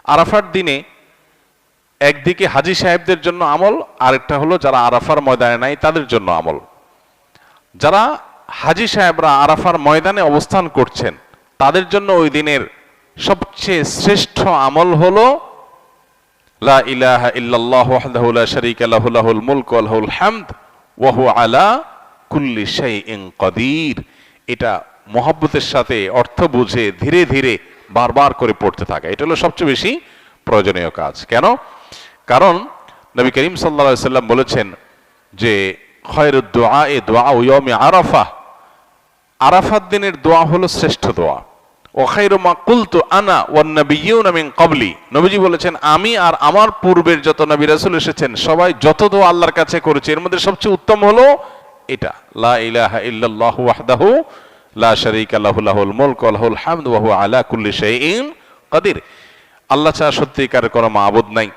আরাফার দিনে একদিকে হাজী সাহেবদের জন্য আমল, আরেকটা হলো যারা আরাফার ময়দানে নাই তাদের জন্য আমল। যারা হাজী সাহেবরা আরাফার ময়দানে অবস্থান করছেন তাদের জন্য ওই দিনের সবচেয়ে শ্রেষ্ঠ আমল হলো লা ইলাহা ইল্লাল্লাহু ওয়াহদাহু লা শারীকা লাহু লাহুল মুলকু ওয়া লাহুল হামদ ওয়া হুয়া আলা কুল্লি শাইইন কাদির। এটা মহব্বতের সাথে অর্থ বুঝে ধীরে ধীরে বারবার করে পড়তে থাকা, এটা হলো সবচেয়ে বেশি প্রয়োজনীয় কাজ। কেন? কারণ নবী করিম সাল্লাল্লাহু আলাইহি সাল্লাম বলেছেন যে খায়রুদ দুআয়ে দুআউ ইয়াউমি আরাফা, আরাফাত দিনের দোয়া হলো শ্রেষ্ঠ দোয়া। ওয়া খায়রু মা কুলতু আনা ওয়ান নাবিয়্যুনা মিন ক্বাবলি, নবীজি বলেছেন আমি আর আমার পূর্বের যত নবী রাসূল এসেছেন সবাই যত দোয়া আল্লাহর কাছে করেছে এর মধ্যে সবচেয়ে উত্তম হলো এটা, লা ইলাহা ইল্লাল্লাহু ওয়াহদাহু লা শারীকা লাহু লাহুল মুলকু ওয়া লাহুল হামদু ওয়া হুয়া আলা কুল্লি শাইইন কাদির। আল্লাহ ছাড়া সত্যিকারের কোনো মাবুদ নাই,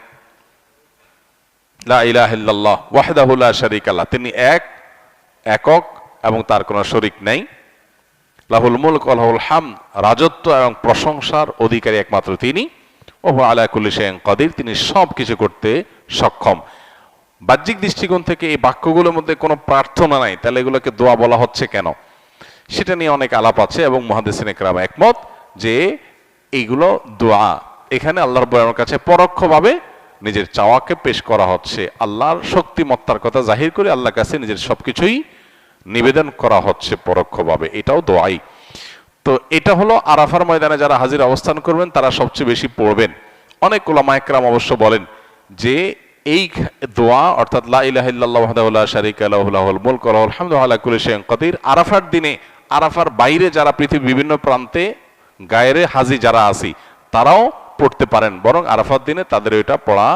লা ইলাহা ইল্লাল্লাহ ওয়াহদাহু লা শারীকা লাহু, তিনি একক এবং তার কোনো শরীক নাই। লাহুল মুলক ওয়া লাহুল হামদ, রাজত্ব এবং প্রশংসার অধিকারী একমাত্র তিনি। ওয়া হুয়া আলা কুল্লি শাইইন কাদির, তিনি সব কিছু করতে সক্ষম। বাহ্যিক দৃষ্টিকোণ থেকে এই বাক্যগুলোর মধ্যে কোনো প্রার্থনা নাই, তাহলে এগুলোকে দোয়া বলা হচ্ছে কেন? সেটা নিয়ে অনেক আলাপ আছে এবং মুহাদ্দিসিনে কেরাম একমত যে এইগুলো দোয়া। এখানে আল্লাহ রাব্বুল আলামিনের কাছে পরোক্ষভাবে নিজের চাওয়াকে পেশ করা হচ্ছে, আল্লাহর শক্তিমত্তার কথা জাহির করে আল্লাহর কাছে নিজের সবকিছুই নিবেদন করা হচ্ছে পরোক্ষভাবে, এটাও দোয়াই। তো এটা হলো আরাফার ময়দানে যারা হাজির অবস্থান করবেন তারা সবচেয়ে বেশি পড়বেন। অনেক উলামায়ে কেরাম অবশ্য বলেন যে এই দোয়া অর্থাৎ লা ইলাহা ইল্লাল্লাহু ওয়াহদাহু লা শারীকা লাহু লাহুল মুলকু ওয়া লাহুল হামদু ওয়া আলা কুল্লি শাইইন কাদির আরাফার দিনে, আরাফার বাইরে যারা পৃথিবীর বিভিন্ন প্রান্তে গায়রে হাজি যারা আছি তারাও পড়তে পারেন, বরং আরাফার দিনে তাদের এটা পড়া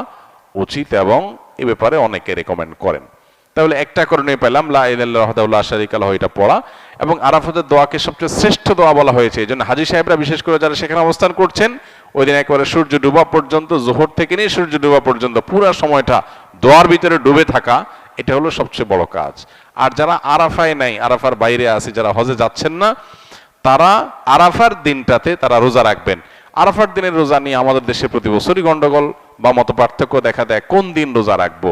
উচিত এবং এ ব্যাপারে অনেকে রেকমেন্ড করেন। তাহলে একটা করণীয় পেলাম লা ইলাহা ইল্লাল্লাহু ওয়াহদাহু লা শারীকা লাহু, এটা পড়া। এবং আরাফাতের দোয়াকে সবচেয়ে শ্রেষ্ঠ দোয়া বলা হয়েছে, এই জন্য হাজী সাহেবরা বিশেষ করে যারা সেখানে অবস্থান করছেন ওই দিন একেবারে সূর্য ডুবা পর্যন্ত, যোহর থেকে নিয়ে সূর্য ডুবা পর্যন্ত পুরো সময়টা দোয়ার ভিতরে ডুবে থাকা, এটা হলো সবচেয়ে বড় কাজ। আর যারা আরাফায় নাই, আরাফার বাইরে আছে, যারা হজে যাচ্ছেন না, তারা আরাফার দিনটাতে তারা রোজা রাখবেন। আরাফার দিনের রোজা নিয়ে আমাদের দেশে প্রতি বছরই গন্ডগোল বা মত পার্থক্য দেখা দেয়, কোন দিন রোজা রাখবো?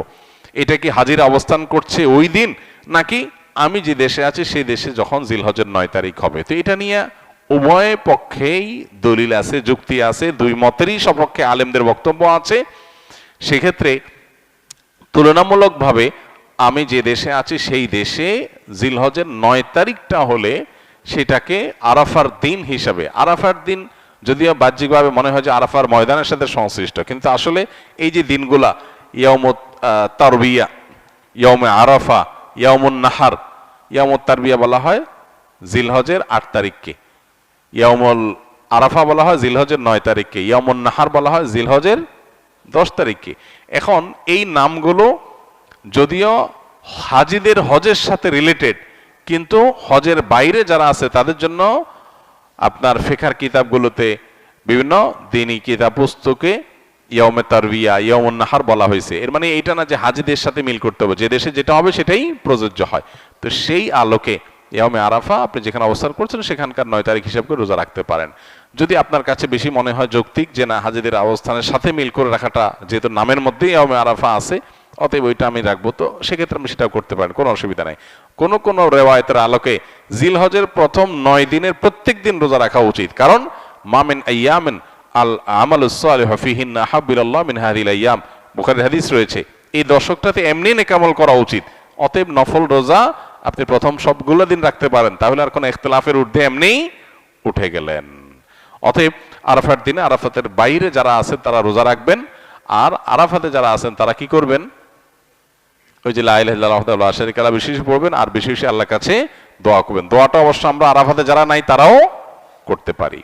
এটা কি হাজিরা অবস্থান করছে ওই দিন, নাকি আমি যে দেশে আছি সেই দেশে যখন জিলহজের 9 তারিখ হবে? তো এটা নিয়ে উভয় পক্ষেই দলিল আছে, যুক্তি আছে, দুই মতেরই সপক্ষে আলেমদের বক্তব্য আছে। সেক্ষেত্রে তুলনামূলকভাবে আমি যে দেশে আছি সেই দেশে জিলহজের 9 তারিখটা হলে সেটাকে আরাফার দিন হিসাবে, আরাফার দিন যদিও বাহ্যিকভাবে মনে হয় যে আরাফার ময়দানের সাথে সংশ্লিষ্ট, কিন্তু আসলে এই যে দিনগুলা ইয়াউমুত তারবিয়া, ইয়াউমে আরাফা, ইয়াউমুন নাহার, ইয়াউমুত তারবিয়া বলা হয় জিলহজের 8 তারিখকে, ইয়াউমুল আরাফা বলা হয় জিলহজের 9 তারিখকে, ইয়াউমুন নাহার বলা হয় জিলহজের 10 তারিখকে। এখন এই নামগুলো যদিও হাজিদের হজের সাথে রিলেটেড, কিন্তু হজের বাইরে যারা আছে তাদের জন্য আপনার ফিকহের কিতাবগুলোতে বিভিন্ন দ্বীনি কিতাব পুস্তকে ইয়াউমে তারবিয়া, ইয়াউমুন নাহার বলা হয়েছে। এর মানে এইটা না যে হাজিদের সাথে মিল করতে হবে, যে দেশে যেটা হবে সেটাই প্রযোজ্য হয়। তো সেই আলোকে ইয়াউমে আরাফা আপনি যেখানে অবস্থান করছেন সেখানকার 9 তারিখ হিসাব করে রোজা রাখতে পারেন। যদি আপনার কাছে বেশি মনে হয় যৌক্তিক যে না হাজিদের অবস্থানের সাথে মিল করে রাখাটা, যেহেতু নামের মধ্যেই ইয়াউমে আরাফা আছে, অতএব ওইটা আমি রাখবো, তো সেক্ষেত্রে আপনি সেটাও করতে পারেন, কোনো অসুবিধা নাই। কোন কোন রেওয়ায়েতের আলোকে জিলহজের প্রথম 9 দিনের প্রত্যেক দিন রোজা রাখা উচিত, কারণ মামিন আইয়ামিন আল আমালুস সালিহু ফিহিন্না আহাব্বু ইলাল্লাহ মিন হাযিহিল আইয়াম, বুখারীর হাদিস রয়েছে। এই দশকটাতে এমনি নেক আমল করা উচিত, অতএব নফল রোজা আপনি প্রথম সবগুলো দিন রাখতে পারেন, তাহলে আর কোনো ইখতিলাফের ঊর্ধ্বে এমনি উঠে গেলেন। অতএব আরাফার দিনে আরাফাতের বাইরে যারা আছেন তারা রোজা রাখবেন, আর আরাফাতে যারা আছেন তারা কি করবেন? ওই যে লা ইলাহা ইল্লাল্লাহু ওয়াহদাহু লা শারীকা লাহু বেশি বেশি পড়বেন আর বেশি বেশি আল্লাহর কাছে দোয়া করবেন। দোয়াটা অবশ্য আমরা আরাফাতে যারা নাই তারাও করতে পারি।